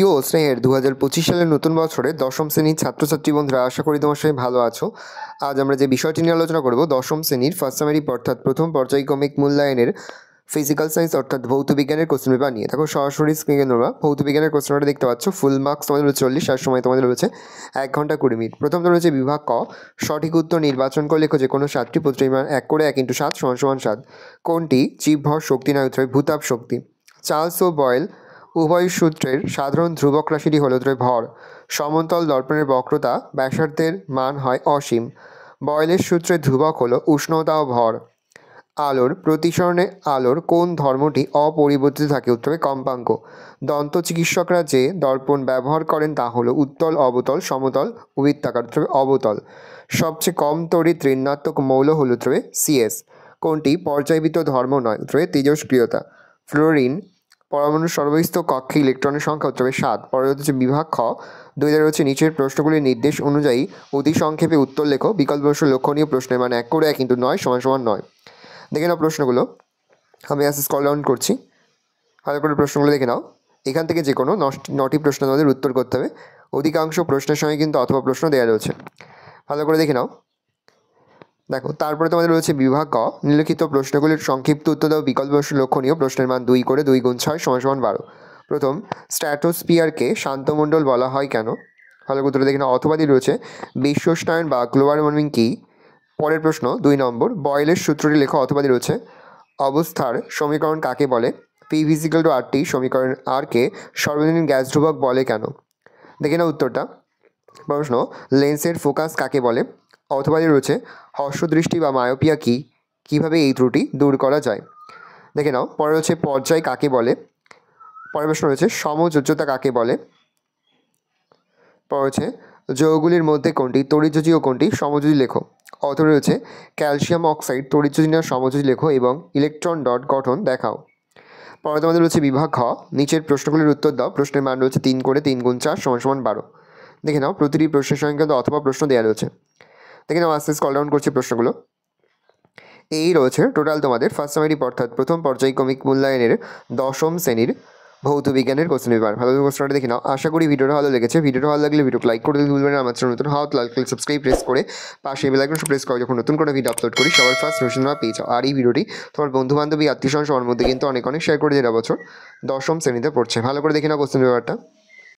প্রিয় স্নেহের 2025 সালের নতুন বছরে দশম শ্রেণীর ছাত্রছাত্রী বন্ধুরা, আশা করি তোমার সবাই ভালো আছো। আজ আমরা যে বিষয়টি নিয়ে আলোচনা করব, দশম শ্রেণীর ফার্স্ট সামারি অর্থাৎ প্রথম পর্যায়ক্রমিক মূল্যায়নের ফিজিক্যাল সায়েন্স অর্থাৎ ভৌত বিজ্ঞানের কোশ্চেন পেপার নিয়ে। দেখো সরাসরি স্ক্রিনে তোমরা ভৌত বিজ্ঞানের কোশ্চেনটা দেখতে পাচ্ছ। ফুল মার্কস তোমাদের রয়েছে 40, আর সময় তোমাদের রয়েছে 1 ঘন্টা 20 মিনিট। প্রথম রয়েছে বিভাগ ক, সঠিক উত্তর নির্বাচন করে লেখো যে কোনো 7টি প্রতিটির মান 1 করে 1 × 7 = 7। কোনটি জীবভর শক্তি নয়, উত্তরে ভূতাপ শক্তি। চার্লস ও বয়েল উভয় সূত্রের সাধারণ ধ্রুবক রাশিটি হল উত্তরে ভর। সমতল দর্পণের বক্রতা ব্যাসার্ধের মান হয় অসীম। বয়েলের সূত্রের ধ্রুবক হল উষ্ণতা ও ভর। আলোর প্রতিসরণে আলোর কোন ধর্মটি অপরিবর্তিত থাকে, উত্তরে কম্পাঙ্ক। দন্ত চিকিৎসকরা যে দর্পণ ব্যবহার করেন তা হলো উত্তল, অবতল, সমতল, বৃত্তাকার, উত্তরে অবতল। সবচেয়ে কম তড়িৎ ঋণাত্মক মৌল হল উত্তরে সিএস। কোনটি পর্যায়বৃত্ত ধর্ম নয়, উত্তরে তেজস্ক্রিয়তা। ফ্লোরিন পরমাণুর সর্বস্থ কক্ষে ইলেকট্রনের সংখ্যা উত্তরে 7। পরবর্তী হচ্ছে বিভাগ খ, 2 রয়েছে নিচের প্রশ্নগুলির নির্দেশ অনুযায়ী অতি সংক্ষেপে উত্তর লেখো। বিকল্প প্রশ্ন লক্ষণীয় প্রশ্নের মান 1 করে 1 × 9 = 9। দেখে নাও প্রশ্নগুলো, আমি আজকে স্ক্রল ডাউন করছি, ভালো করে প্রশ্নগুলো দেখে নাও। এখান থেকে যে কোনো 9টি প্রশ্ন তোমাদের উত্তর করতে হবে। অধিকাংশ প্রশ্নের সঙ্গে কিন্তু অথবা প্রশ্ন দেওয়া রয়েছে, ভালো করে দেখে নাও। দেখো তারপরে তোমাদের রয়েছে বিভাগ ক, নিম্নলিখিত প্রশ্নগুলির সংক্ষিপ্ত উত্তর দাও। বিকল্প প্রশ্ন লক্ষণীয় প্রশ্নের মান 2 করে 2 × 6 = 12। প্রথম, স্ট্র্যাটোস্ফিয়ারকে শান্তমণ্ডল বলা হয় কেন? ভালো উত্তর দেখে নাও। অথবাদি রয়েছে বিশ্বষ্টায়ন বা গ্লোবাল ওয়ার্মিং কী? পরের প্রশ্ন 2 নম্বর, বয়েলের সূত্রটি লেখো। অথবাদি রয়েছে অবস্থার সমীকরণ কাকে বলে? P = RT সমীকরণ আরকে সর্বজনীন গ্যাস ধ্রুবক বলে কেন? দেখে নাও উত্তরটা। প্রশ্ন, লেন্সের ফোকাস কাকে বলে? অথবাদি রয়েছে হর্ষদৃষ্টি বা মায়োপিয়া কী, কীভাবে এই ত্রুটি দূর করা যায়? দেখে নাও। পরে রয়েছে পর্যায় কাকে বলে? পরের প্রশ্ন রয়েছে সমযোজ্যতা কাকে বলে? পরে রয়েছে যৌগগুলির মধ্যে কোনটি তড়িৎযোজী ও কোনটি সমযোজী লেখো। অথবা রয়েছে ক্যালসিয়াম অক্সাইড তড়িৎযোজী না সমযোজী লেখো এবং ইলেকট্রন ডট গঠন দেখাও। পরে তোমাদের রয়েছে বিভাগ খ, নিচের প্রশ্নগুলির উত্তর দাও। প্রশ্নের মান রয়েছে 3 করে 3 × 4 = 12। দেখে নাও প্রতিটি প্রশ্নের সঙ্গে কিন্তু অথবা প্রশ্ন দেওয়া রয়েছে। দেখে নাও আস্তে স্ক্রল ডাউন করছি প্রশ্নগুলো। এই রয়েছে টোটাল তোমাদের ফার্স্ট সামারি অর্থাৎ প্রথম পর্যায়ক্রমিক মূল্যায়নের দশম শ্রেণীর ভৌত বিজ্ঞানের কোশ্চেন পেপার। ভালো প্রশ্নটা দেখে নাও। আশা করি ভিডিওটা ভালো লেগেছে। ভিডিওটা ভালো লাগলে ভিডিওকে লাইক করে দিতে ভুলবেন না। আমার চ্যানেল নতুন হাত লাইক করে সাবস্ক্রাইব প্রেস করে পাশে বেল আইকনটা প্রেস করে যখন নতুন কোনো ভিডিও আপলোড করি সবার ফার্স্ট নোটিফিকেশন পেয়ে যাও। আর এই ভিডিওটি তোমার বন্ধু বান্ধবী আত্মীয় স্বজন সবার মধ্যে কিন্তু অনেক শেয়ার করে দেওয়া বছর দশম শ্রেণীতে পড়ছে। ভালো করে দেখে নাও কোশ্চেন পেপারটা।